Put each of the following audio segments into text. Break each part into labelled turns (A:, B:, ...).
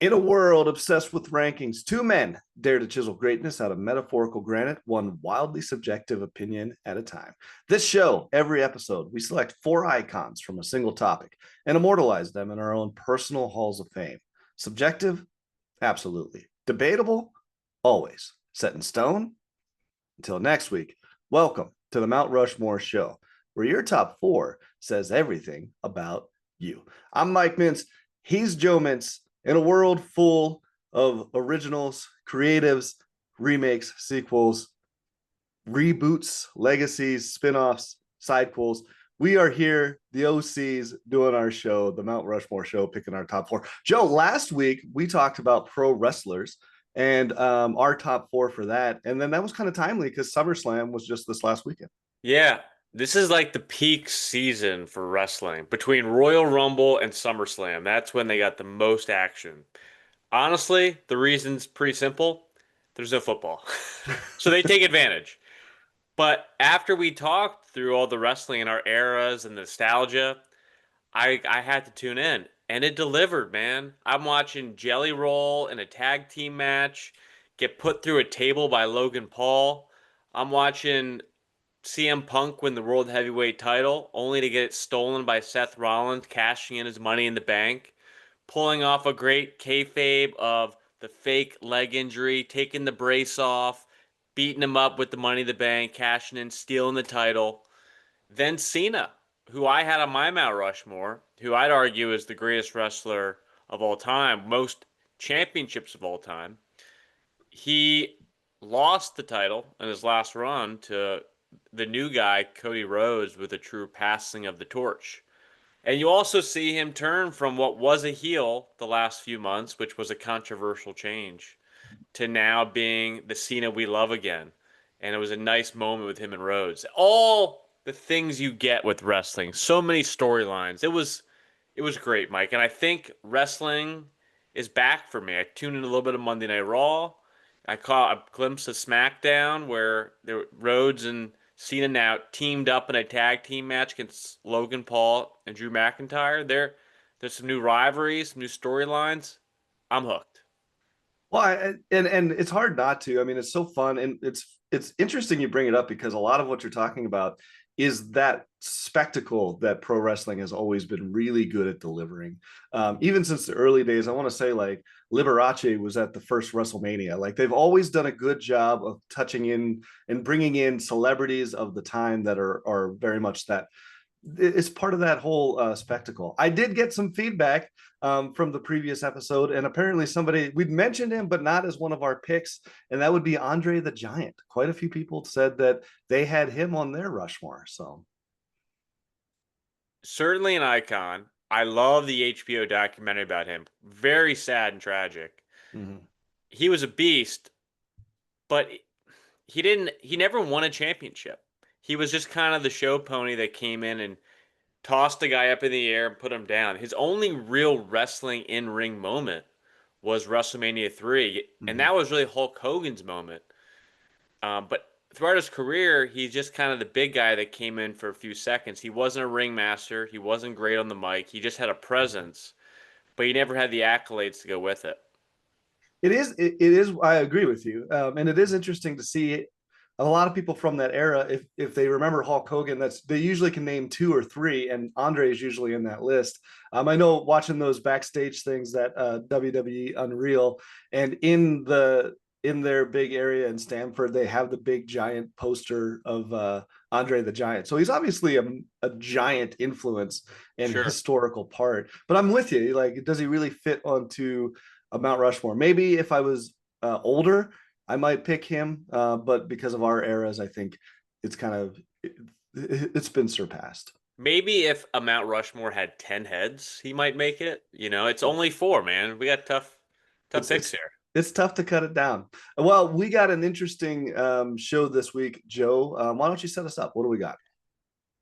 A: In a world obsessed with rankings, two men dare to chisel greatness out of metaphorical granite, one wildly subjective opinion at a time. This show, every episode, we select four icons from a single topic and immortalize them in our own personal halls of fame. Subjective? Absolutely. Debatable? Always. Set in stone? Until next week, welcome to the Mount Rushmore Show, where your top four says everything about you. I'm Mike Mintz. He's Joe Mintz. In a world full of originals, creatives, remakes, sequels, reboots, legacies, spin-offs, sidequels, we are here, the OCs, doing our show, the Mount Rushmore Show, picking our top four. Joe, last week we talked about pro wrestlers and our top four for that. And then that was kind of timely because SummerSlam was just this last weekend.
B: Yeah, this is like the peak season for wrestling between Royal Rumble and SummerSlam. That's when they got the most action. Honestly, the reason's pretty simple. There's no football. So they take advantage. But after we talked through all the wrestling in our eras and nostalgia, I had to tune in and it delivered, man. I'm watching Jelly Roll in a tag team match get put through a table by Logan Paul. I'm watching CM Punk win the World Heavyweight title, only to get it stolen by Seth Rollins, cashing in his money in the bank, pulling off a great kayfabe of the fake leg injury, taking the brace off, beating him up with the money in the bank, cashing in, stealing the title. Then Cena, who I had on my Mount Rushmore, who I'd argue is the greatest wrestler of all time, most championships of all time. He lost the title in his last run to the new guy, Cody Rhodes, with a true passing of the torch. And you also see him turn from what was a heel the last few months, which was a controversial change, to now being the Cena we love again. And it was a nice moment with him and Rhodes. All the things you get with wrestling, so many storylines. It was great, Mike. And I think wrestling is back for me. I tuned in a little bit of Monday Night Raw. I caught a glimpse of SmackDown where Rhodes and Cena now teamed up in a tag team match against Logan Paul and Drew McIntyre. There's some new rivalries, some new storylines. I'm hooked.
A: Well, and it's hard not to. I mean, it's so fun, and it's interesting you bring it up because a lot of what you're talking about is that spectacle that pro wrestling has always been really good at delivering. Even since the early days, I want to say like Liberace was at the first WrestleMania. Like they've always done a good job of touching in and bringing in celebrities of the time that are very much that it's part of that whole spectacle. I did get some feedback from the previous episode, and apparently somebody we'd mentioned him, but not as one of our picks, and that would be Andre the Giant. Quite a few people said that they had him on their Rushmore. So
B: Certainly an icon. I love the HBO documentary about him. Very sad and tragic.
A: mhm.
B: He was a beast, but he never won a championship. He was just kind of the show pony that came in and tossed the guy up in the air and put him down. His only real wrestling in ring moment was WrestleMania 3, and
A: Mhm.
B: that was really Hulk Hogan's moment. But throughout his career, he's just kind of the big guy that came in for a few seconds. He wasn't a ringmaster. He wasn't great on the mic. He just had a presence, but he never had the accolades to go with it.
A: It is. I agree with you, and it is interesting to see a lot of people from that era. If they remember Hulk Hogan, that's they usually can name two or three, and Andre is usually in that list. I know watching those backstage things that WWE Unreal, and in their big area in Stamford, they have the big giant poster of Andre the Giant. So he's obviously a giant influence and
B: Sure.
A: historical part. But I'm with you. Like, does he really fit onto a Mount Rushmore? Maybe if I was older, I might pick him. But because of our eras, I think it's kind of it's been surpassed.
B: Maybe if a Mount Rushmore had 10 heads, he might make it. It's only four, man. We got tough
A: It's
B: picks
A: it's
B: here.
A: it's tough to cut it down. Well, we got an interesting show this week, Joe. Why don't you set us up? What do we got?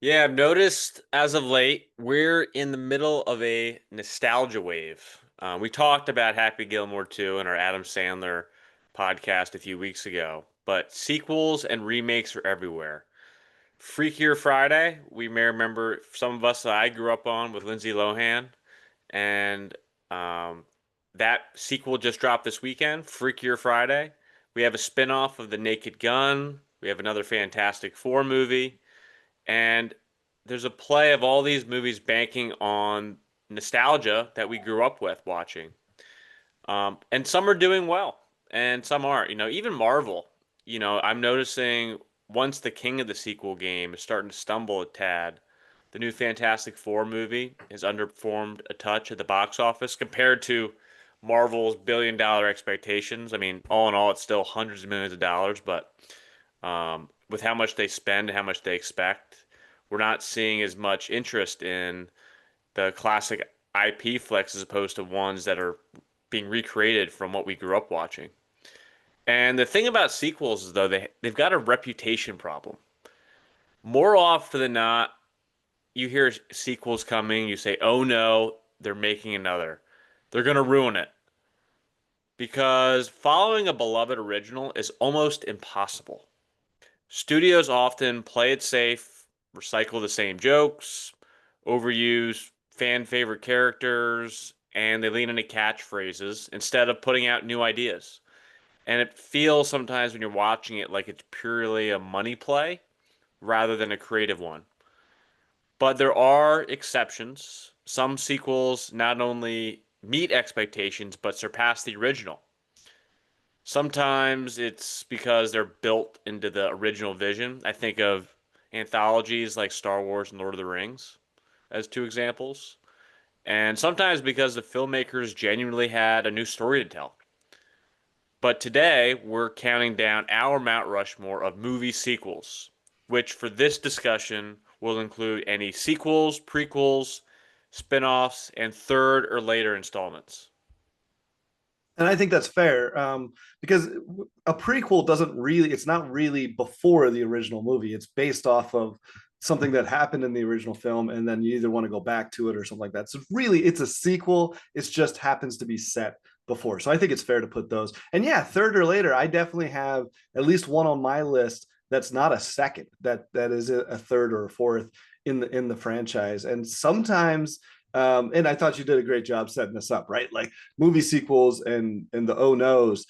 B: Yeah, I've noticed as of late, we're in the middle of a nostalgia wave. We talked about Happy Gilmore 2 in our Adam Sandler podcast a few weeks ago, but sequels and remakes are everywhere. Freakier Friday, we may remember some of us that I grew up on with Lindsay Lohan, and um, That sequel just dropped this weekend, Freakier Friday. We have a spin-off of The Naked Gun. We have another Fantastic Four movie. And there's a play of all these movies banking on nostalgia that we grew up with watching. And some are doing well, and some aren't. Even Marvel, I'm noticing once the king of the sequel game is starting to stumble a tad, the new Fantastic Four movie has underperformed a touch at the box office compared to Marvel's billion-dollar expectations. I mean, all in all, it's still hundreds of millions of dollars, but with how much they spend and how much they expect, we're not seeing as much interest in the classic IP flicks as opposed to ones that are being recreated from what we grew up watching. And the thing about sequels is though they've got a reputation problem. More often than not, you hear sequels coming, you say, "Oh no, they're making another. They're going to ruin it." Because following a beloved original is almost impossible. Studios often play it safe, recycle the same jokes, overuse fan favorite characters, and they lean into catchphrases instead of putting out new ideas. And it feels sometimes when you're watching it like it's purely a money play rather than a creative one. But there are exceptions. Some sequels not only meet expectations but surpass the original. Sometimes it's because they're built into the original vision. I think of anthologies like Star Wars and Lord of the Rings as two examples. And sometimes because the filmmakers genuinely had a new story to tell. But today, we're counting down our Mount Rushmore of movie sequels, which for this discussion will include any sequels, prequels, spin-offs, and third or later installments.
A: And I think that's fair, because a prequel doesn't really, it's not really before the original movie. It's based off of something that happened in the original film, and then you either want to go back to it or something like that. So really, it's a sequel. It just happens to be set before. So I think it's fair to put those. And yeah, third or later, I definitely have at least one on my list that's not a second, that is a third or a fourth in the franchise. And sometimes and I thought you did a great job setting this up, right? Like movie sequels and the oh no's.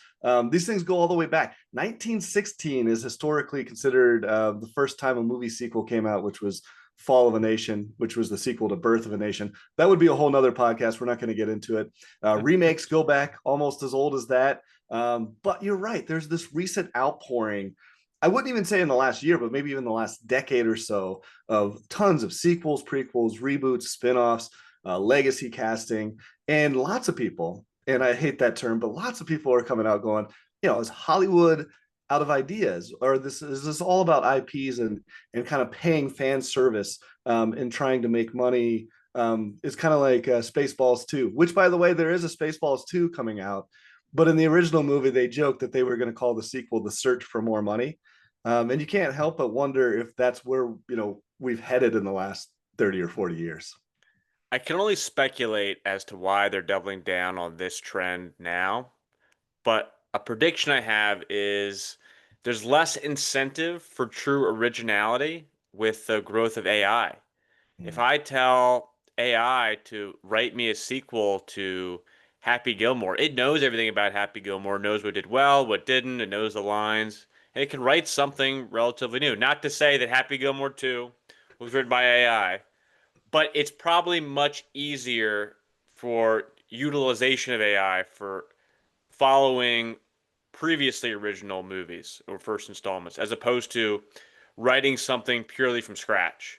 A: These things go all the way back. 1916 is historically considered the first time a movie sequel came out, which was Fall of a Nation, which was the sequel to Birth of a Nation. That would be a whole nother podcast. We're not going to get into it. Remakes go back almost as old as that. But you're right. There's this recent outpouring. I wouldn't even say in the last year, but maybe even the last decade or so of tons of sequels, prequels, reboots, spin-offs, legacy casting, and lots of people, and I hate that term, but lots of people are coming out going, is Hollywood out of ideas, or this is this all about IPs and kind of paying fan service and trying to make money. It's kind of like Spaceballs 2, which by the way, there is a Spaceballs 2 coming out, but in the original movie, they joked that they were going to call the sequel The Search for More Money. And you can't help but wonder if that's where, we've headed in the last 30 or 40 years.
B: I can only speculate as to why they're doubling down on this trend now, but a prediction I have is there's less incentive for true originality with the growth of AI. If
A: Mm.
B: I tell AI to write me a sequel to Happy Gilmore, it knows everything about Happy Gilmore, knows what did well, what didn't, it knows the lines, and it can write something relatively new. Not to say that Happy Gilmore 2 was written by AI, but it's probably much easier for utilization of AI for following previously original movies or first installments as opposed to writing something purely from scratch.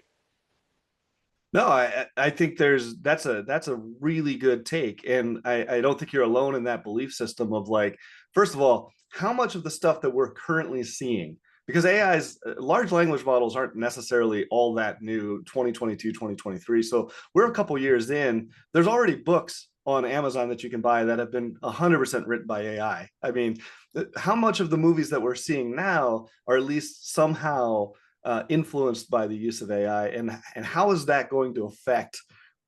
A: No, I think that's a really good take, and I don't think you're alone in that belief system of like, first of all, how much of the stuff that we're currently seeing, because AI's large language models aren't necessarily all that new, 2022, 2023. So we're a couple years in. There's already books on Amazon that you can buy that have been 100% written by AI. I mean, how much of the movies that we're seeing now are at least somehow influenced by the use of AI, and how is that going to affect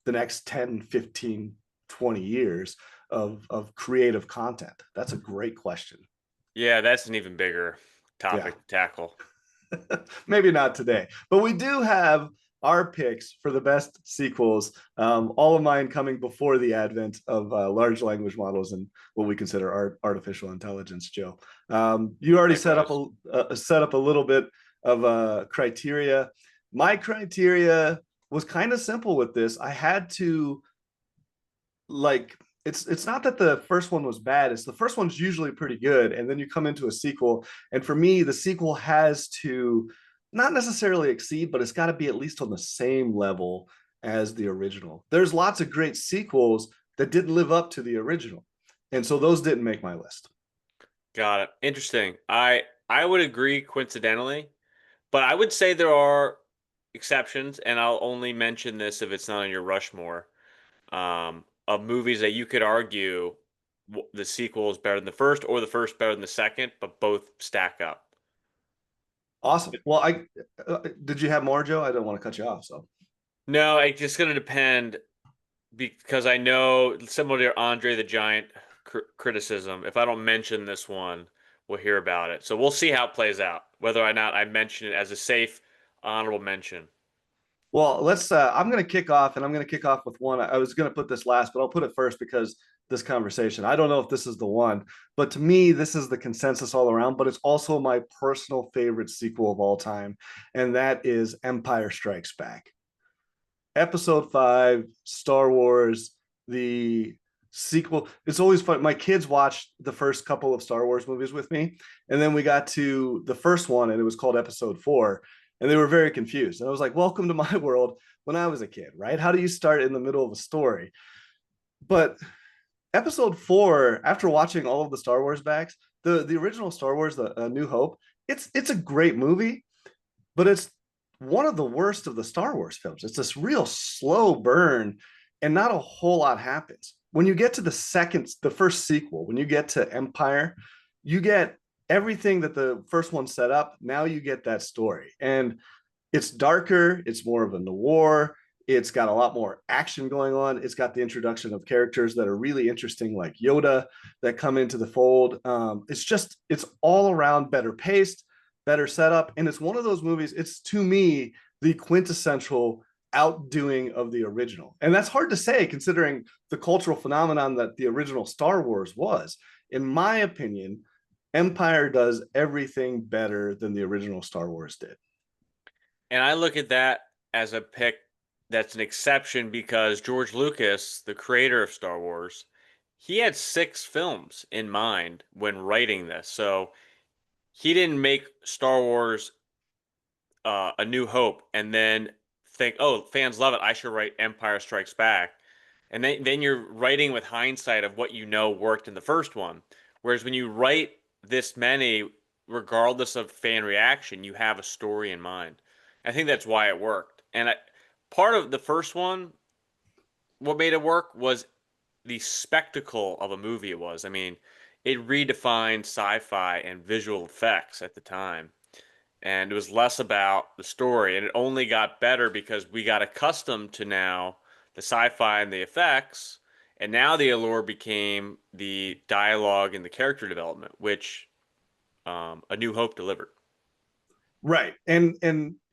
A: the next 10, 15, 20 years of creative content? That's a great question.
B: Yeah, that's an even bigger
A: Yeah.
B: topic to tackle.
A: Maybe not today, but we do have our picks for the best sequels. All of mine coming before the advent of large language models and what we consider artificial intelligence. Joe, you already
B: Likewise.
A: set up a little bit of criteria. My criteria was kind of simple with this. I had to like it's not that the first one was bad. It's the first one's usually pretty good, and then you come into a sequel, and for me, the sequel has to not necessarily exceed, but it's got to be at least on the same level as the original. There's lots of great sequels that didn't live up to the original, and so those didn't make my list.
B: Got it. Interesting. I would agree coincidentally, but I would say there are exceptions, and I'll only mention this if it's not on your Rushmore, of movies that you could argue the sequel is better than the first, or the first better than the second, but both stack up.
A: Awesome. Well, I did you have more, Joe? I don't want to cut you off, so.
B: No, it's just going to depend because I know similar to Andre the Giant criticism, if I don't mention this one, we'll hear about it. So we'll see how it plays out, whether or not I mention it as a safe, honorable mention.
A: Well, let's. I'm going to kick off, and I'm going to kick off with one. I was going to put this last, but I'll put it first because this conversation. I don't know if this is the one, but to me, this is the consensus all around. But it's also my personal favorite sequel of all time, and that is Empire Strikes Back. Episode 5, Star Wars, the sequel. It's always fun. My kids watched the first couple of Star Wars movies with me, and then we got to the first one, and it was called Episode 4, and they were very confused. And I was like, "Welcome to my world." When I was a kid, right? How do you start in the middle of a story? But Episode 4, after watching all of the Star Wars backs, the original Star Wars, the New Hope, it's a great movie, but it's one of the worst of the Star Wars films. It's this real slow burn, and not a whole lot happens. When you get to the first sequel, when you get to Empire, you get everything that the first one set up. Now you get that story, and it's darker. It's more of a noir. It's got a lot more action going on. It's got the introduction of characters that are really interesting, like Yoda, that come into the fold. It's all around better paced, better setup. And it's one of those movies, it's to me the quintessential outdoing of the original. And that's hard to say considering the cultural phenomenon that the original Star Wars was. In my opinion, Empire does everything better than the original Star Wars did.
B: And I look at that as a pick that's an exception because George Lucas, the creator of Star Wars, he had 6 films in mind when writing this. So he didn't make Star Wars A New Hope and then think, oh, fans love it. I should write Empire Strikes Back. And then you're writing with hindsight of what you know worked in the first one. Whereas when you write this many, regardless of fan reaction, you have a story in mind. I think that's why it worked. Part of the first one, what made it work was the spectacle of a movie it was. I mean, it redefined sci-fi and visual effects at the time. And it was less about the story. And it only got better because we got accustomed to now the sci-fi and the effects. And now the allure became the dialogue and the character development, which A New Hope delivered.
A: Right. And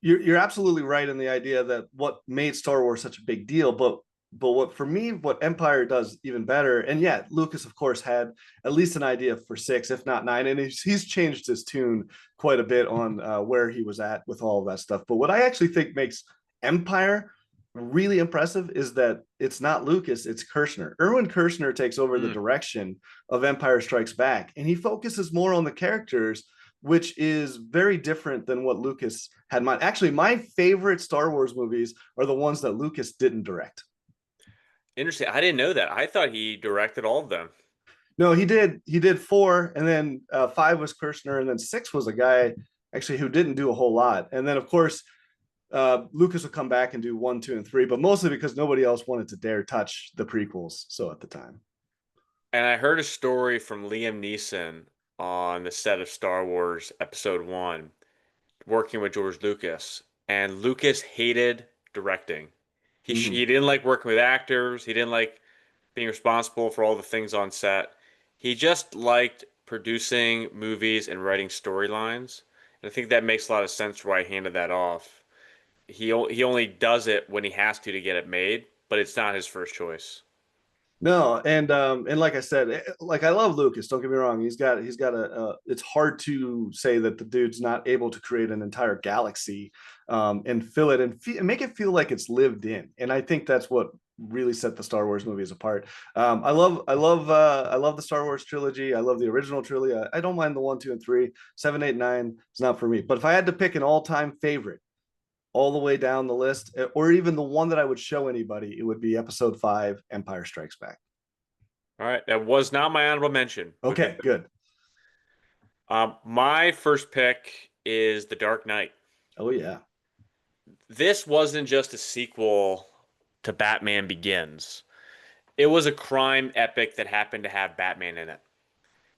A: you're absolutely right in the idea that what made Star Wars such a big deal, but what for me, what Empire does even better, and yeah, Lucas of course had at least an idea for 6, if not 9, and he's changed his tune quite a bit on where he was at with all of that stuff. But what I actually think makes Empire really impressive is that it's not Lucas, it's Kirshner. Erwin Kirshner takes over the
B: Mm.
A: direction of Empire Strikes Back, and he focuses more on the characters, which is very different than what Lucas had in mind. Actually, my favorite Star Wars movies are the ones that Lucas didn't direct.
B: Interesting. I didn't know that. I thought he directed all of them.
A: No, he did. He did 4, and then 5 was Kirshner, and then 6 was a guy actually who didn't do a whole lot. And then, of course, Lucas would come back and do 1, 2, and 3, but mostly because nobody else wanted to dare touch the prequels. So at the time,
B: And I heard a story from Liam Neeson on the set of Star Wars Episode 1, working with George Lucas. And Lucas hated directing.
A: mm-hmm.
B: He didn't like working with actors. He didn't like being responsible for all the things on set. He just liked producing movies and writing storylines. And I think that makes a lot of sense why he handed that off. He only does it when he has to get it made, but it's not his first choice.
A: No, and like I said, like I love Lucas. Don't get me wrong. He's got a. It's hard to say that the dude's not able to create an entire galaxy, and fill it and make it feel like it's lived in. And I think that's what really set the Star Wars movies apart. I love the Star Wars trilogy. I love the original trilogy. I don't mind the 1, 2, and 3. 7, 8, 9. It's not for me. But if I had to pick an all-time favorite, all the way down the list, or even the one that I would show anybody, it would be Episode 5, Empire Strikes Back.
B: All right, that was not my honorable mention, but
A: Okay,
B: good.
A: good.
B: My first pick is The Dark Knight.
A: Oh yeah.
B: This wasn't just a sequel to Batman Begins. It was a crime epic that happened to have Batman in it.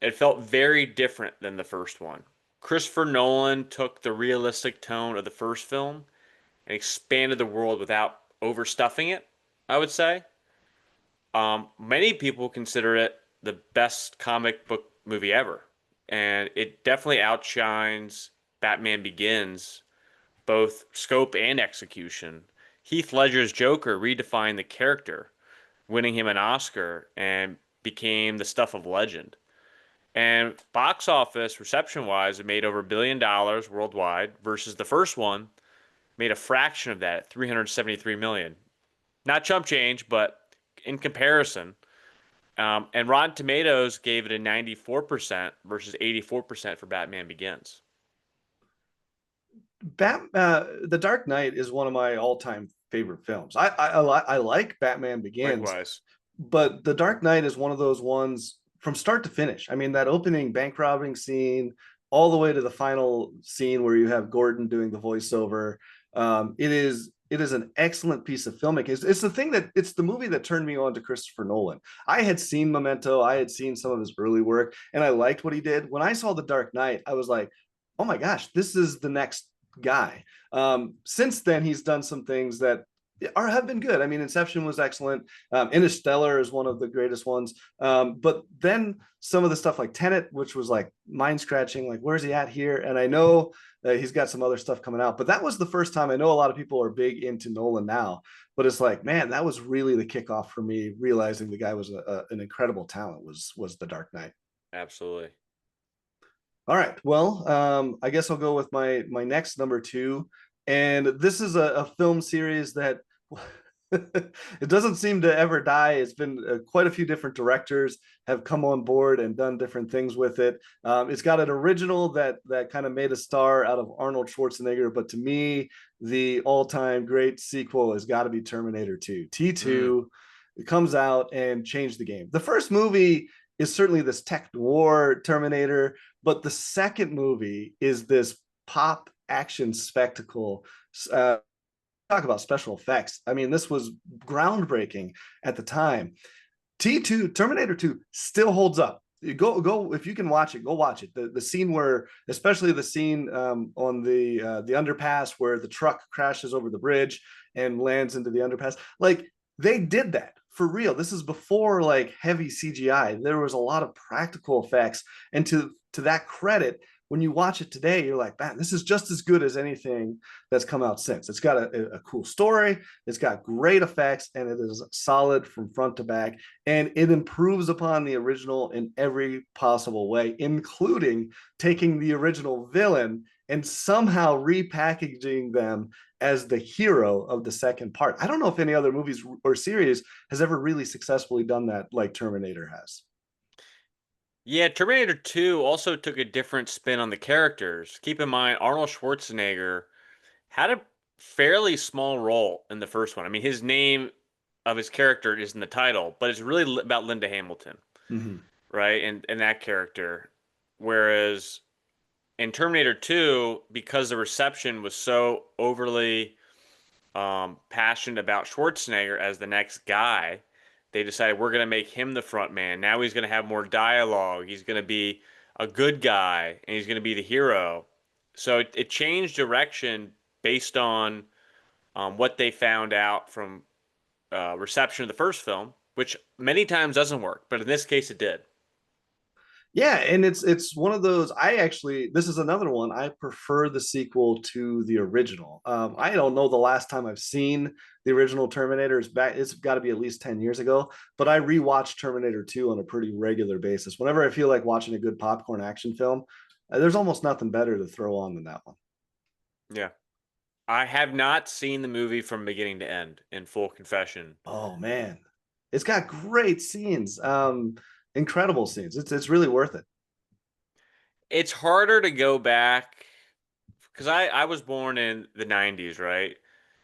B: It felt very different than the first one. Christopher Nolan took the realistic tone of the first film and expanded the world without overstuffing it, I would say. Many people consider it the best comic book movie ever, and it definitely outshines Batman Begins, both scope and execution. Heath Ledger's Joker redefined the character, winning him an Oscar and became the stuff of legend. And box office reception wise, it made over $1 billion worldwide versus the first one made a fraction of that at 373 million. Not chump change, but in comparison. And Rotten Tomatoes gave it a 94% versus 84% for Batman Begins.
A: The Dark Knight is one of my all-time favorite films. I like Batman Begins,
B: Likewise.
A: but The Dark Knight is one of those ones from start to finish. I mean, that opening bank robbing scene, all the way to the final scene where you have Gordon doing the voiceover. It is an excellent piece of filmmaking. It's the thing that it's the movie that turned me on to Christopher Nolan. I had seen Memento, I had seen some of his early work, and I liked what he did. When I saw The Dark Knight, I was like, oh my gosh, this is the next guy. Since then, he's done some things that have been good. I mean, Inception was excellent. Interstellar is one of the greatest ones. But then some of the stuff like Tenet, which was like mind scratching, like where's he at here? And I know he's got some other stuff coming out, but that was the first time. I know a lot of people are big into Nolan now, but it's like, man, that was really the kickoff for me realizing the guy was an incredible talent. Was The Dark Knight.
B: Absolutely.
A: All right. Well, I guess I'll go with my next number two, and this is a film series that it doesn't seem to ever die. It's been quite a few different directors have come on board and done different things with it. It's got an original that kind of made a star out of Arnold Schwarzenegger, but to me, the all-time great sequel has got to be Terminator 2.
B: Mm.
A: T2 it comes out and changed the game. The first movie is certainly this tech war Terminator, but the second movie is this pop action spectacle. Uh, Talk about special effects. I mean, this was groundbreaking at the time. T2, Terminator 2 still holds up. Go if you can watch it, go watch it. The scene where, especially the scene on the underpass where the truck crashes over the bridge and lands into the underpass, like they did that for real. This is before like heavy CGI. There was a lot of practical effects, and to that credit, when you watch it today, you're like, man, this is just as good as anything that's come out since. It's got a cool story, it's got great effects, and it is solid from front to back. And it improves upon the original in every possible way, including taking the original villain and somehow repackaging them as the hero of the second part. I don't know if any other movies or series has ever really successfully done that like Terminator has.
B: Yeah, Terminator 2 also took a different spin on the characters. Keep in mind, Arnold Schwarzenegger had a fairly small role in the first one. I mean, his name of his character is in the title, but it's really about Linda Hamilton,
A: Mm-hmm.
B: right? And that character. Whereas in Terminator 2, because the reception was so overly passionate about Schwarzenegger as the next guy, they decided we're going to make him the front man. Now he's going to have more dialogue. He's going to be a good guy and he's going to be the hero. So it changed direction based on what they found out from reception of the first film, which many times doesn't work, but in this case it did.
A: Yeah, and it's one of those. I actually, this is another one. I prefer the sequel to the original. I don't know the last time I've seen the original Terminator. It's back. It's got to be at least 10 years ago. But I rewatch Terminator 2 on a pretty regular basis. Whenever I feel like watching a good popcorn action film, there's almost nothing better to throw on than that one.
B: Yeah. I have not seen the movie from beginning to end, in full confession.
A: Oh man, it's got great scenes. Incredible scenes. It's really worth it.
B: It's harder to go back because I was born in the 90s, right?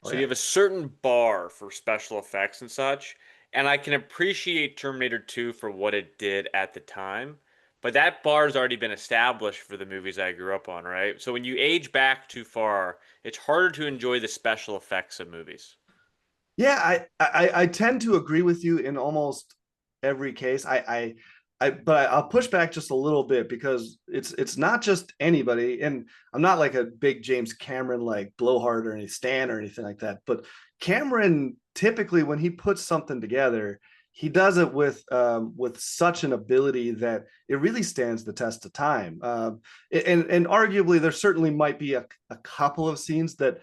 A: Oh
B: So you
A: yeah.
B: have a certain bar for special effects and such, and I can appreciate Terminator 2 for what it did at the time, but that bar's already been established for the movies I grew up on, right? So when you age back too far, it's harder to enjoy the special effects of movies.
A: Yeah, I tend to agree with you in almost every case. But I'll push back just a little bit because it's not just anybody, and I'm not like a big James Cameron like blowhard or any Stan or anything like that. But Cameron typically when he puts something together, he does it with such an ability that it really stands the test of time. And arguably there certainly might be a couple of scenes that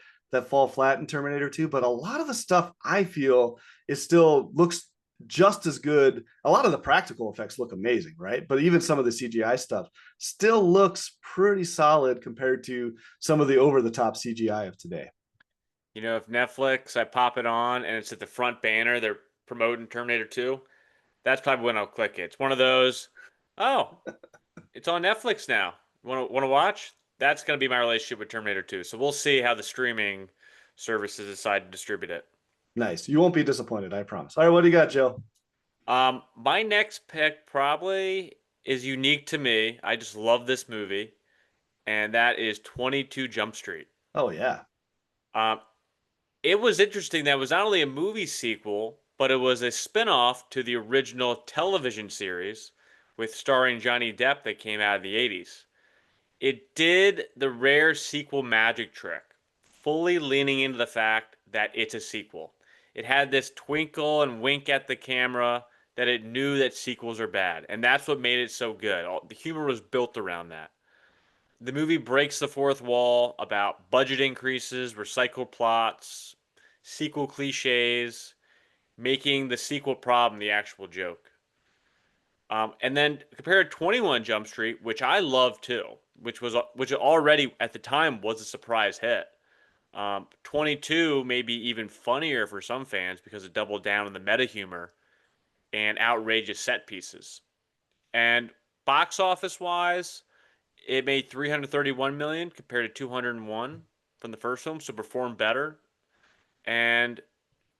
A: fall flat in Terminator 2, but a lot of the stuff I feel is still looks just as good. A lot of the practical effects look amazing, right? But even some of the CGI stuff still looks pretty solid compared to some of the over the top CGI of today.
B: You know, if Netflix, I pop it on and it's at the front banner, they're promoting Terminator 2, that's probably when I'll click it. It's one of those, oh, it's on Netflix now. Want to watch? That's going to be my relationship with Terminator 2. So we'll see how the streaming services decide to distribute it.
A: Nice. You won't be disappointed, I promise. All right, what do you got, Joe?
B: My next pick probably is unique to me. I just love this movie, and that is 22 Jump Street.
A: Oh yeah.
B: Um, it was interesting that it was not only a movie sequel, but it was a spin-off to the original television series with starring Johnny Depp that came out of the 80s. It did the rare sequel magic trick, fully leaning into the fact that it's a sequel. It had this twinkle and wink at the camera that it knew that sequels are bad, and that's what made it so good. The humor was built around that. The movie breaks the fourth wall about budget increases, recycled plots, sequel cliches, making the sequel problem the actual joke. And then compared 21 Jump Street, which I love too, which already at the time was a surprise hit. 22 may be even funnier for some fans because it doubled down on the meta humor and outrageous set pieces. And box office wise, it made 331 million compared to 201 from the first film, so performed better. And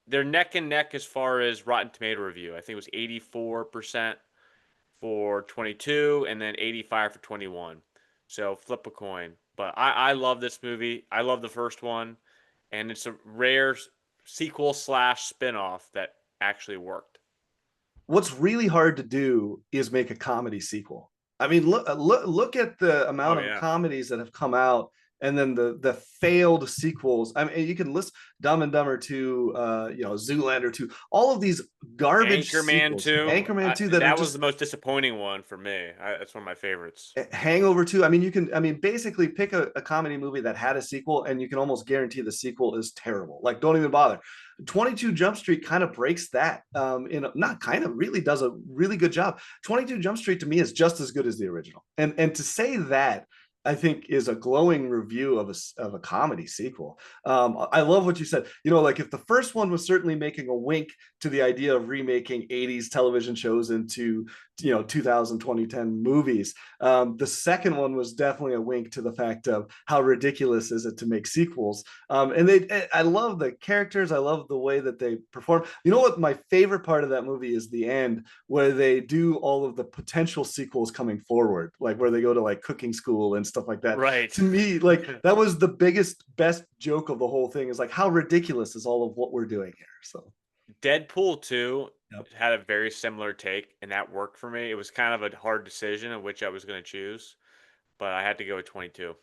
B: they're neck and neck as far as Rotten Tomato review. I think it was 84% for 22 and then 85 for 21. So flip a coin. But I love this movie. I love the first one. And it's a rare sequel slash spinoff that actually worked.
A: What's really hard to do is make a comedy sequel. I mean, look at the
B: Oh
A: amount of
B: yeah.
A: comedies that have come out, and then the failed sequels. I mean, you can list Dumb and Dumber 2, Zoolander 2, all of these garbage
B: Anchorman
A: sequels.
B: 2.
A: Anchorman 2 that are
B: That was the
A: just
B: most disappointing one for me. That's one of my favorites.
A: Hangover 2. I mean, basically pick a comedy movie that had a sequel, and you can almost guarantee the sequel is terrible. Like, don't even bother. 22 Jump Street kind of breaks that. Not kind of, really does a really good job. 22 Jump Street to me is just as good as the original. And to say that, I think is a glowing review of a comedy sequel. I love what you said. Like if the first one was certainly making a wink to the idea of remaking 80s television shows into 2000 2010 movies, the second one was definitely a wink to the fact of how ridiculous is it to make sequels. I love the characters. I love the way that they perform. You know what? My favorite part of that movie is the end where they do all of the potential sequels coming forward, like where they go to like cooking school and stuff like that.
B: Right.
A: To me, like that was the best joke of the whole thing is like how ridiculous is all of what we're doing here. So,
B: Deadpool 2
A: yep.
B: had a very similar take, and that worked for me. It was kind of a hard decision of which I was going to choose, but I had to go with 22.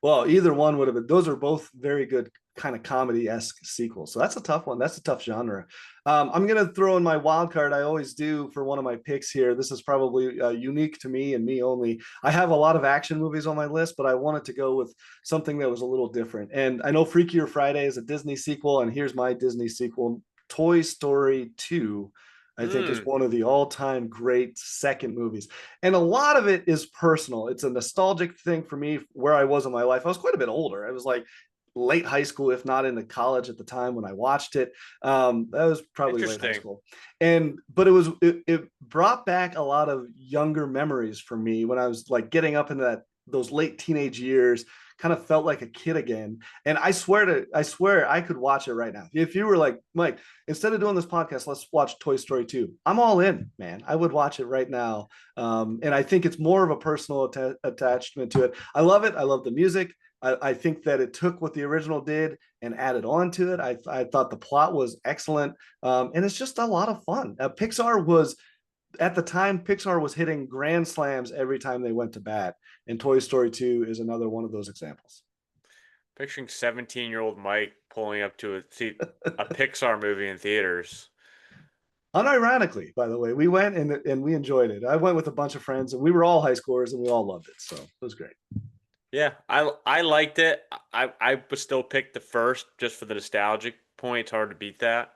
A: Well, either one would have been. Those are both very good kind of comedy-esque sequels. So that's a tough one. That's a tough genre. I'm gonna throw in my wild card. I always do for one of my picks here. This is probably unique to me and me only. I have a lot of action movies on my list, but I wanted to go with something that was a little different. And I know Freakier Friday is a Disney sequel, and here's my Disney sequel: Toy Story 2. I think is
B: Hmm,
A: one of the all-time great second movies. And a lot of it is personal. It's a nostalgic thing for me where I was in my life. I was quite a bit older. I was like late high school, if not into college at the time when I watched it. That was probably late high
B: interesting.
A: school. And but it brought back a lot of younger memories for me when I was like getting up into those late teenage years, kind of felt like a kid again. And I swear I could watch it right now. If you were like, Mike, instead of doing this podcast, let's watch Toy Story 2. I'm all in, man. I would watch it right now. And I think it's more of a personal attachment to it. I love it. I love the music. I think that it took what the original did and added on to it. I thought the plot was excellent. And it's just a lot of fun. Pixar was at the time, Pixar was hitting grand slams every time they went to bat, and Toy Story 2 is another one of those examples.
B: Picturing 17-year-old Mike pulling up to see a Pixar movie in theaters.
A: Unironically, by the way, we went and we enjoyed it. I went with a bunch of friends, and we were all high schoolers, and we all loved it. So it was great.
B: Yeah, I liked it. I would still pick the first just for the nostalgic point. It's hard to beat that.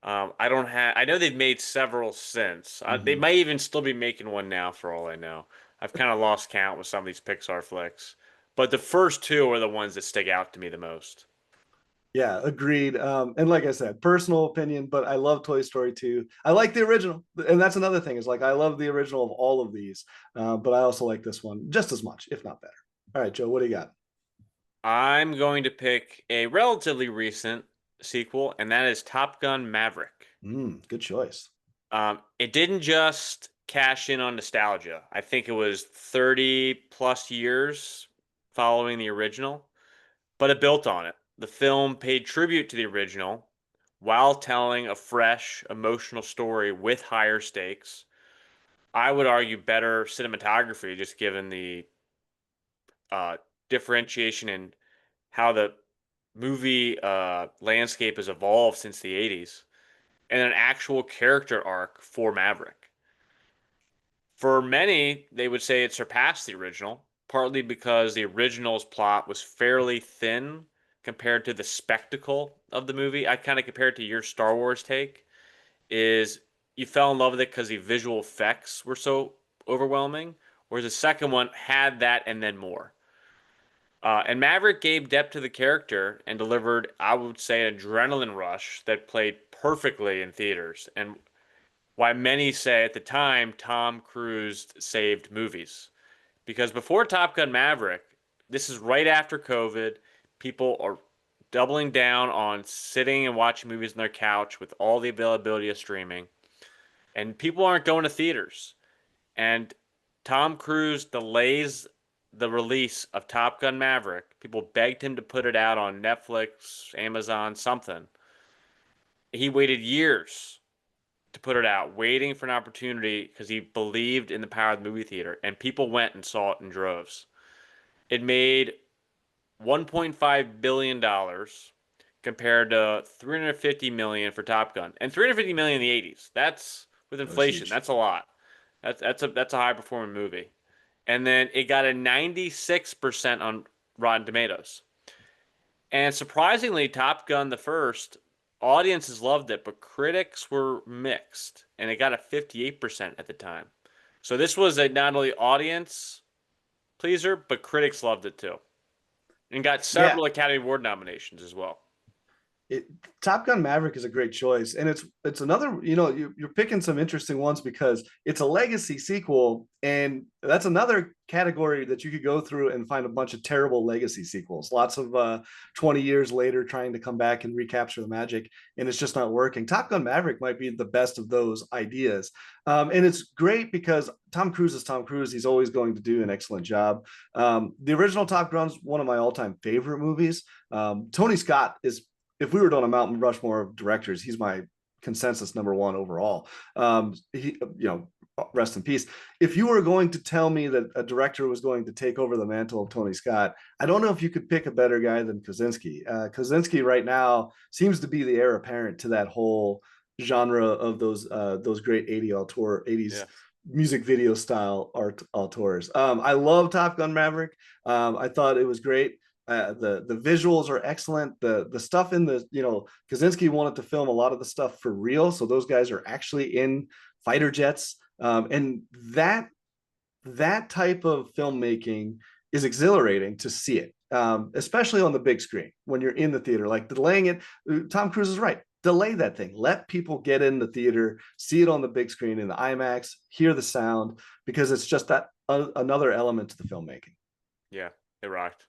B: I don't have. I know they've made several since. They
A: Mm-hmm.
B: might even still be making one now, for all I know. I've kind of lost count with some of these Pixar flicks, but the first two are the ones that stick out to me the most.
A: Yeah, agreed. And like I said, personal opinion, but I love Toy Story 2. I like the original, and that's another thing is like I love the original of all of these, but I also like this one just as much, if not better. All right, Joe, what do you got?
B: I'm going to pick a relatively recent sequel, and that is Top Gun Maverick.
A: Good choice.
B: It didn't just cash in on nostalgia. I think it was 30 plus years following the original, but it built on it. The film paid tribute to the original while telling a fresh, emotional story with higher stakes. I would argue better cinematography, just given the uh, differentiation in how the movie landscape has evolved since the 80s, and an actual character arc for Maverick. For many, they would say it surpassed the original, partly because the original's plot was fairly thin compared to the spectacle of the movie. I kind of compare it to your Star Wars take, is you fell in love with it because the visual effects were so overwhelming, whereas the second one had that and then more. And Maverick gave depth to the character and delivered, I would say, an adrenaline rush that played perfectly in theaters. And why many say at the time Tom Cruise saved movies. Because before Top Gun Maverick, this is right after COVID. People are doubling down on sitting and watching movies on their couch with all the availability of streaming. And people aren't going to theaters. And Tom Cruise delays the release of Top Gun Maverick. People begged him to put it out on Netflix, Amazon, something. He waited years to put it out, waiting for an opportunity because he believed in the power of the movie theater, and people went and saw it in droves. It made $1.5 billion compared to 350 million for Top Gun, and 350 million in the 80s. That's with
A: That was
B: inflation.
A: huge.
B: That's a lot. That's a high performing movie. And then it got a 96% on Rotten Tomatoes. And surprisingly, Top Gun the first, audiences loved it, but critics were mixed, and it got a 58% at the time. So this was a not only audience pleaser, but critics loved it too, and got
A: Yeah,
B: several Academy Award nominations as well.
A: it, Top Gun Maverick is a great choice, and it's another. You're picking some interesting ones because it's a legacy sequel, and that's another category that you could go through and find a bunch of terrible legacy sequels. Lots of 20 years later trying to come back and recapture the magic, and it's just not working. Top Gun Maverick might be the best of those ideas, and it's great because Tom Cruise is Tom Cruise. He's always going to do an excellent job. The original Top Gun is one of my all-time favorite movies. Tony Scott is, if we were doing a Mountain Rushmore of directors, he's my consensus number one overall. He, rest in peace. If you were going to tell me that a director was going to take over the mantle of Tony Scott, I don't know if you could pick a better guy than Kosinski. Kosinski right now seems to be the heir apparent to that whole genre of those great 80s
B: Yeah.
A: music video style art auteurs. I love Top Gun Maverick. I thought it was great. The visuals are excellent. The stuff in the, Kaczynski wanted to film a lot of the stuff for real, so those guys are actually in fighter jets, and that type of filmmaking is exhilarating to see it, especially on the big screen when you're in the theater. Like delaying it, Tom Cruise is right. Delay that thing. Let people get in the theater, see it on the big screen in the IMAX, hear the sound, because it's just that another element to the filmmaking.
B: Yeah, it rocked.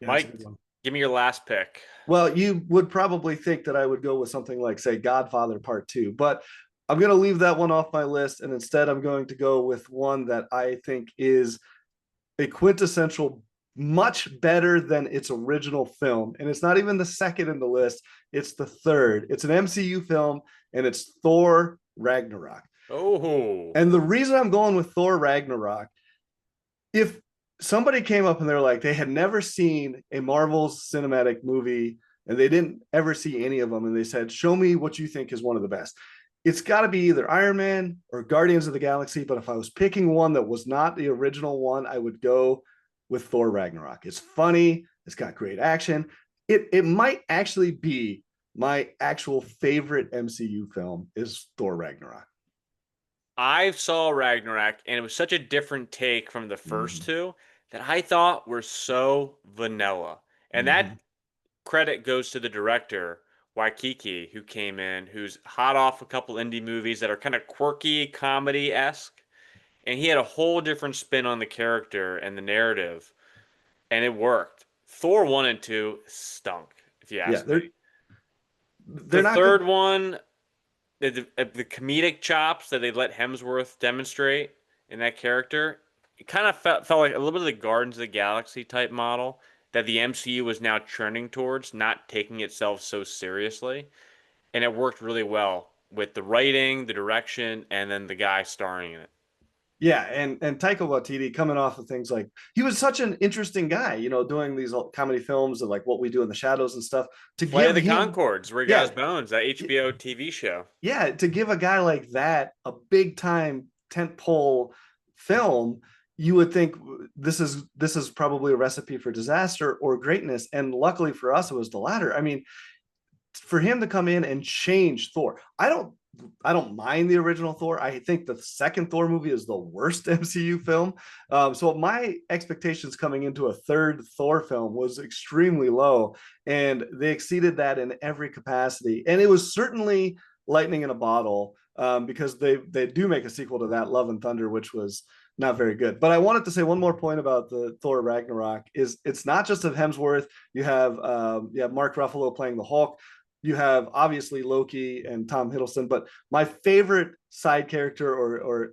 A: Yeah, that's a
B: Mike,
A: good one.
B: give me your last pick.
A: Well, you would probably think that I would go with something like, say, Godfather Part Two, but I'm going to leave that one off my list, and instead I'm going to go with one that I think is a quintessential, much better than its original film. And it's not even the second in the list, it's the third. It's an MCU film, and it's Thor Ragnarok.
B: Oh,
A: And the reason I'm going with Thor Ragnarok, if somebody came up and they're like, they had never seen a Marvel's cinematic movie and they didn't ever see any of them, and they said, show me what you think is one of the best, it's got to be either Iron Man or Guardians of the Galaxy. But if I was picking one that was not the original one, I would go with Thor Ragnarok. It's funny, it's got great action. It might actually be my actual favorite MCU film is Thor Ragnarok.
B: I saw Ragnarok, and it was such a different take from the first
A: Mm-hmm.
B: two that I thought were so vanilla. And
A: Mm-hmm.
B: that credit goes to the director, Waikiki, who came in, who's hot off a couple indie movies that are kind of quirky, comedy-esque. And he had a whole different spin on the character and the narrative, and it worked. Thor 1 and 2 stunk, if you
A: Yeah,
B: ask me.
A: they're
B: The
A: not good.
B: third one, the comedic chops that they let Hemsworth demonstrate in that character, it kind of felt like a little bit of the Guardians of the Galaxy type model that the MCU was now churning towards, not taking itself so seriously. And it worked really well with the writing, the direction, and then the guy starring in it.
A: Yeah, and Taika Waititi coming off of things like, he was such an interesting guy, doing these comedy films and like What We Do in the Shadows and stuff. To
B: Flight of
A: give
B: the
A: him,
B: Concords, where he got his
A: yeah,
B: bones, that HBO TV show.
A: yeah, to give a guy like that a big time tentpole film, you would think this is probably a recipe for disaster or greatness. And luckily for us, it was the latter. I mean, for him to come in and change Thor, I don't mind the original Thor. I think the second Thor movie is the worst MCU film. So my expectations coming into a third Thor film was extremely low, and they exceeded that in every capacity. And it was certainly lightning in a bottle, because they do make a sequel to that, Love and Thunder, which was not very good. But I wanted to say one more point about the Thor Ragnarok is it's not just of Hemsworth. You have Mark Ruffalo playing the Hulk. You have obviously Loki and Tom Hiddleston, but my favorite side character or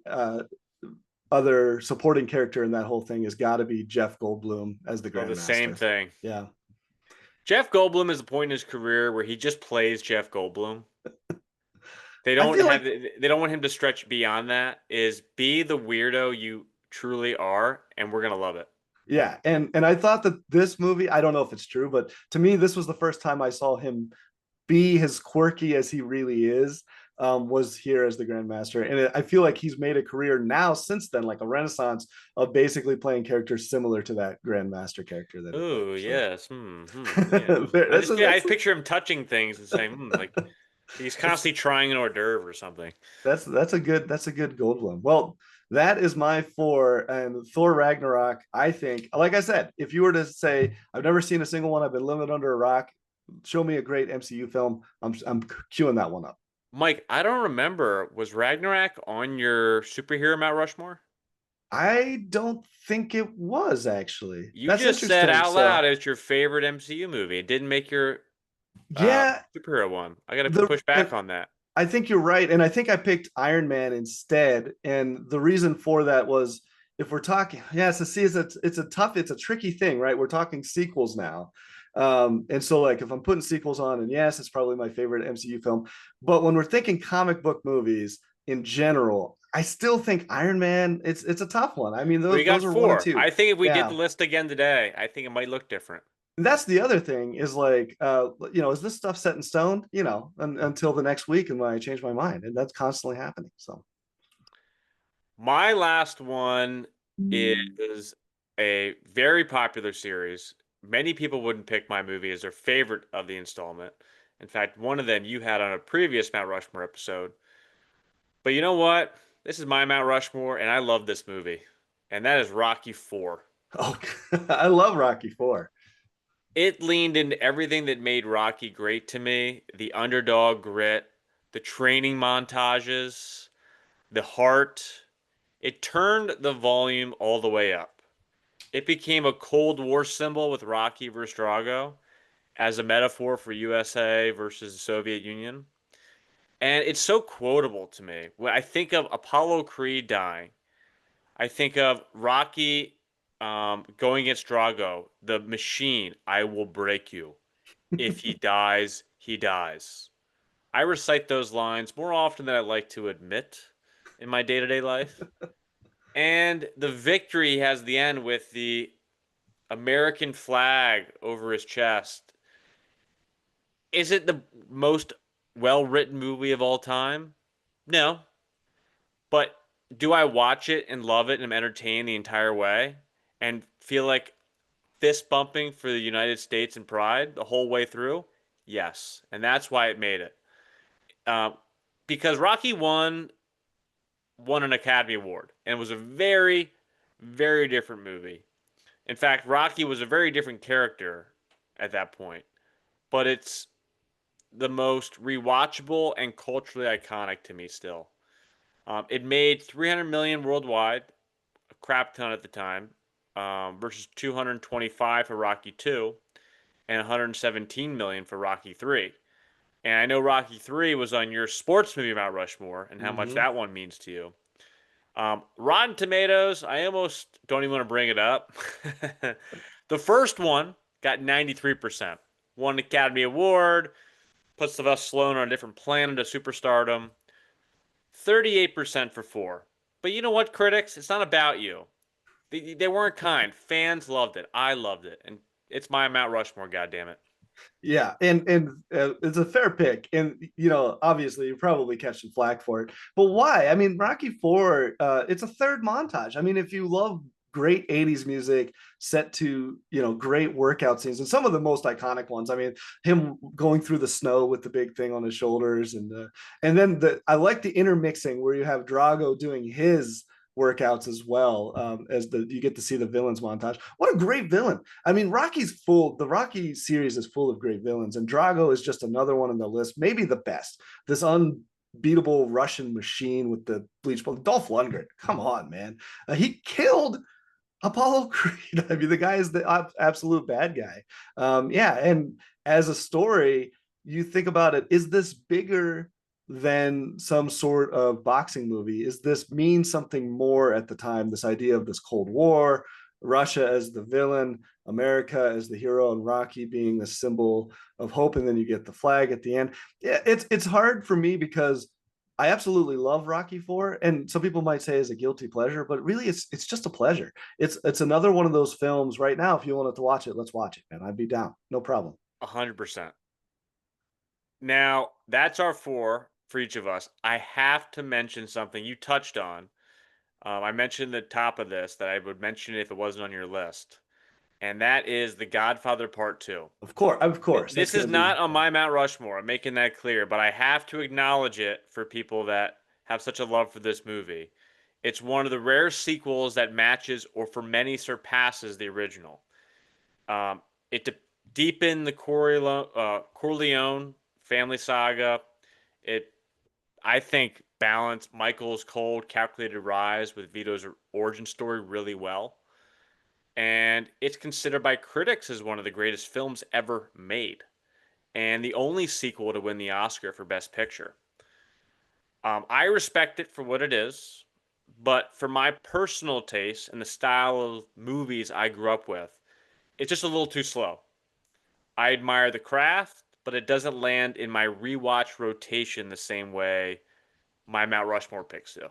A: other supporting character in that whole thing has got to be Jeff Goldblum as the
B: Oh, the same
A: Grandmaster.
B: thing.
A: Yeah,
B: Jeff Goldblum is a point in his career where he just plays Jeff Goldblum. They
A: I
B: don't
A: feel
B: have
A: like,
B: they don't want him to stretch beyond that. Is be the weirdo you truly are, and we're gonna love it.
A: yeah, and I thought that this movie, I don't know if it's true, but to me, this was the first time I saw him be as quirky as he really is. Was here as the Grandmaster, and I feel like he's made a career now since then, like a renaissance of basically playing characters similar to that Grandmaster character that he played.
B: Oh
A: So
B: yes, yeah.
A: that's a,
B: I
A: that's a,
B: picture him touching things and saying, like he's
A: that's
B: constantly trying an hors d'oeuvre or something.
A: that's a good Goldblum. Well, that is my four, and Thor Ragnarok. I think, like I said, if you were to say I've never seen a single one, I've been living under a rock, show me a great MCU film, I'm queuing that one up.
B: Mike, I don't remember. Was Ragnarok on your superhero Mount Rushmore?
A: I don't think it was actually.
B: You
A: That's
B: just said
A: interesting.
B: out loud
A: So
B: it's your favorite MCU movie. It didn't make your
A: yeah,
B: superhero one. I got to
A: the
B: push
A: and
B: back on that.
A: I think you're right, and I think I picked Iron Man instead. And the reason for that was, if we're talking, yeah, so see, it's a tricky thing, right? We're talking sequels now. And so like if I'm putting sequels on, and yes, it's probably my favorite MCU film, but when we're thinking comic book movies in general, I still think Iron Man. It's a tough one. I mean,
B: We
A: those
B: got
A: are one and
B: four.
A: two.
B: I think if we did the
A: Yeah,
B: list again today, I think it might look different.
A: that's the other thing is like, is this stuff set in stone? Until the next week and when I change my mind, and that's constantly happening. So,
B: My last one is a very popular series. Many people wouldn't pick my movie as their favorite of the installment. In fact, one of them you had on a previous Mount Rushmore episode. But you know what? This is my Mount Rushmore, and I love this movie. And that is Rocky 4.
A: oh, I love Rocky Four.
B: It leaned into everything that made Rocky great to me, the underdog grit, the training montages, the heart. It turned the volume all the way up. It became a Cold War symbol with Rocky versus Drago as a metaphor for USA versus the Soviet Union. And it's so quotable to me. When I think of Apollo Creed dying, I think of Rocky going against Drago, the machine, I will break you. If he dies, he dies. I recite those lines more often than I like to admit in my day-to-day life. And the victory has the end with the American flag over his chest. Is it the most well-written movie of all time? No. But do I watch it and love it and am entertained the entire way and feel like fist bumping for the United States and pride the whole way through? Yes. And that's why it made it. Um, because Rocky won an Academy Award and was a very, very different movie. In fact, Rocky was a very different character at that point, but it's the most rewatchable and culturally iconic to me still. It made 300 million worldwide, a crap ton at the time, versus 225 for Rocky 2 and 117 million for Rocky 3. And I know Rocky 3 was on your sports movie Mount Rushmore and how much
A: Mm-hmm.
B: that one means to you. Rotten Tomatoes, I almost don't even want to bring it up. The first one got 93%, won an Academy Award, put Sylvester Stallone on a different planet of superstardom. 38% for 4. But you know what, critics? It's not about you. They weren't kind. Fans loved it. I loved it. And it's my Mount Rushmore, goddammit.
A: Yeah, and it's a fair pick, and obviously you're probably catching flack for it, but why? I mean, Rocky Four, it's a third montage. I mean, if you love great '80s music set to great workout scenes, and some of the most iconic ones. I mean, him going through the snow with the big thing on his shoulders, and then I like the intermixing where you have Drago doing his workouts as well, as you get to see the villains montage. What a great villain! I mean, the Rocky series is full of great villains, and Drago is just another one on the list, maybe the best. This unbeatable Russian machine with the bleach blonde, Dolph Lundgren. Come on, man. He killed Apollo Creed. I mean, the guy is the absolute bad guy. Yeah, and as a story, you think about it, is this bigger than some sort of boxing movie? Is this mean something more at the time? This idea of this Cold War, Russia as the villain, America as the hero, and Rocky being a symbol of hope, and then you get the flag at the end. Yeah, it's hard for me because I absolutely love Rocky Four, and some people might say is a guilty pleasure, but really it's just a pleasure. It's another one of those films right now. If you wanted to watch it, let's watch it, man. I'd be down, no problem.
B: 100%. Now, that's our four for each of us. I have to mention something you touched on. I mentioned at the top of this that I would mention it if it wasn't on your list, and that is The Godfather Part 2.
A: Of course, that's
B: This is
A: going to be.
B: not on my Mount Rushmore. I'm making that clear, but I have to acknowledge it for people that have such a love for this movie. It's one of the rare sequels that matches or for many surpasses the original. It deepened the Corleone family saga. It, I think, balanced Michael's cold, calculated rise with Vito's origin story really well. And it's considered by critics as one of the greatest films ever made, and the only sequel to win the Oscar for Best Picture. I respect it for what it is, but for my personal taste and the style of movies I grew up with, it's just a little too slow. I admire the craft, but it doesn't land in my rewatch rotation the same way my Mount Rushmore picks do.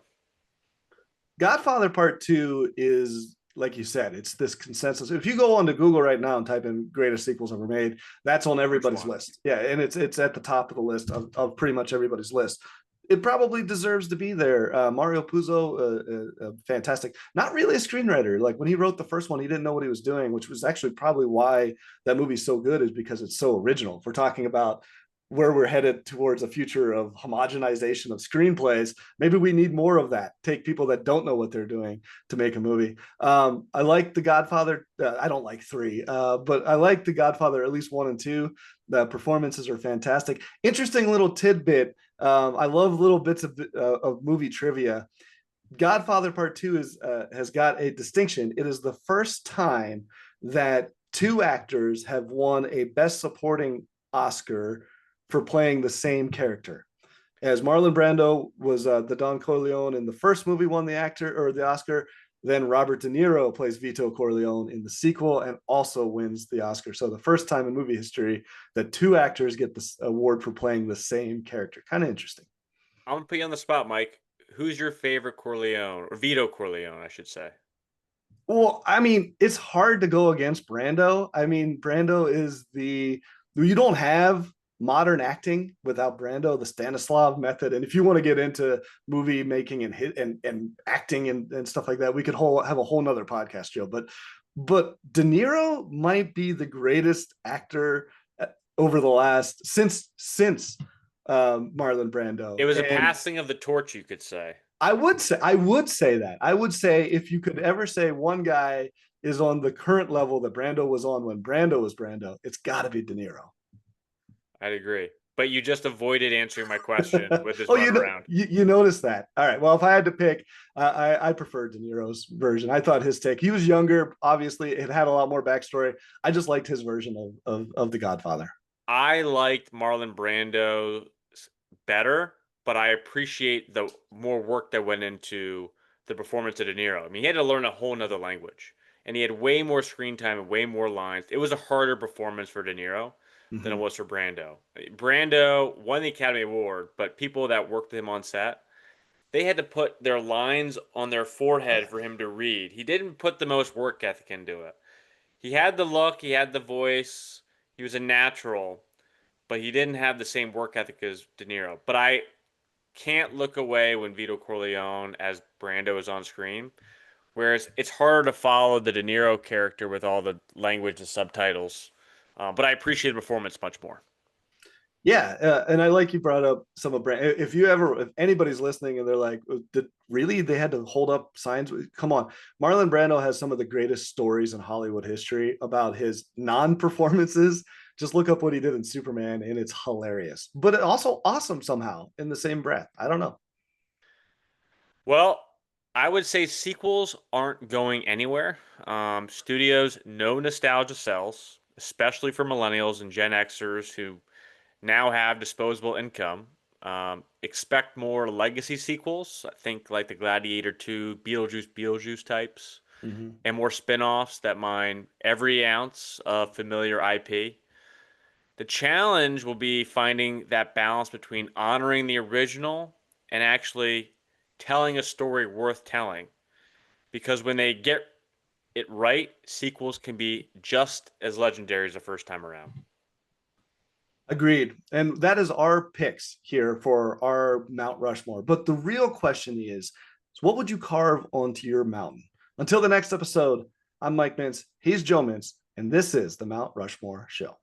A: Godfather Part Two is, like you said, it's this consensus. If you go onto Google right now and type in greatest sequels ever made, that's on
B: First
A: everybody's
B: one.
A: list. Yeah, and it's at the top of the list of pretty much everybody's list. It probably deserves to be there. Mario Puzo, fantastic. Not really a screenwriter. Like when he wrote the first one, he didn't know what he was doing, which was actually probably why that movie's so good, is because it's so original. If we're talking about where we're headed towards a future of homogenization of screenplays, maybe we need more of that. Take people that don't know what they're doing to make a movie. I like The Godfather. I don't like three, but I like The Godfather at least one and two. The performances are fantastic. Interesting little tidbit. I love little bits of movie trivia. Godfather Part Two has got a distinction. It is the first time that two actors have won a Best Supporting Oscar for playing the same character. As Marlon Brando was the Don Corleone in the first movie, won the actor or the Oscar. Then Robert De Niro plays Vito Corleone in the sequel and also wins the Oscar. So the first time in movie history that two actors get this award for playing the same character. Kind of interesting.
B: I'm gonna put you on the spot, Mike. Who's your favorite Corleone or Vito Corleone, I should say?
A: Well, I mean, it's hard to go against Brando. I mean, Brando is you don't have modern acting without Brando, the Stanislav method. And if you want to get into movie making and acting and stuff like that, we could have a whole nother podcast, Joe. But De Niro might be the greatest actor over the last since Marlon Brando.
B: It was a
A: And
B: passing of the torch, you could say.
A: I would say that. I would say if you could ever say one guy is on the current level that Brando was on when Brando was Brando, it's got to be De Niro.
B: I'd agree. But you just avoided answering my question with this
A: Oh,
B: runaround.
A: you noticed that. All right. Well, if I had to pick, I prefer De Niro's version. I thought his take. He was younger. Obviously, it had a lot more backstory. I just liked his version of The Godfather.
B: I liked Marlon Brando better, but I appreciate the more work that went into the performance of De Niro. I mean, he had to learn a whole nother language, and he had way more screen time and way more lines. It was a harder performance for De Niro than it
A: Mm-hmm.
B: was for Brando. Brando won the Academy Award, but people that worked with him on set, they had to put their lines on their forehead for him to read. He didn't put the most work ethic into it. He had the look, he had the voice, he was a natural, but he didn't have the same work ethic as De Niro. But I can't look away when Vito Corleone as Brando is on screen. Whereas it's harder to follow the De Niro character with all the language and subtitles. But I appreciate the performance much more.
A: Yeah, and I like you brought up some of Brand. If anybody's listening and they're like, did really they had to hold up signs? Come on, Marlon Brando has some of the greatest stories in Hollywood history about his non-performances. Just look up what he did in Superman, and it's hilarious, but it also awesome somehow in the same breath. I don't know.
B: Well, I would say sequels aren't going anywhere. Studios know nostalgia sells, especially for millennials and Gen Xers who now have disposable income. Expect more legacy sequels. I think like the Gladiator 2, Beetlejuice types,
A: Mm-hmm.
B: and more spin-offs that mine every ounce of familiar IP. The challenge will be finding that balance between honoring the original and actually telling a story worth telling. Because when they get it right, sequels can be just as legendary as the first time around.
A: Agreed. And that is our picks here for our Mount Rushmore. But the real question is what would you carve onto your mountain? Until the next episode, I'm Mike Mintz. He's Joe Mintz. And this is the Mount Rushmore Show.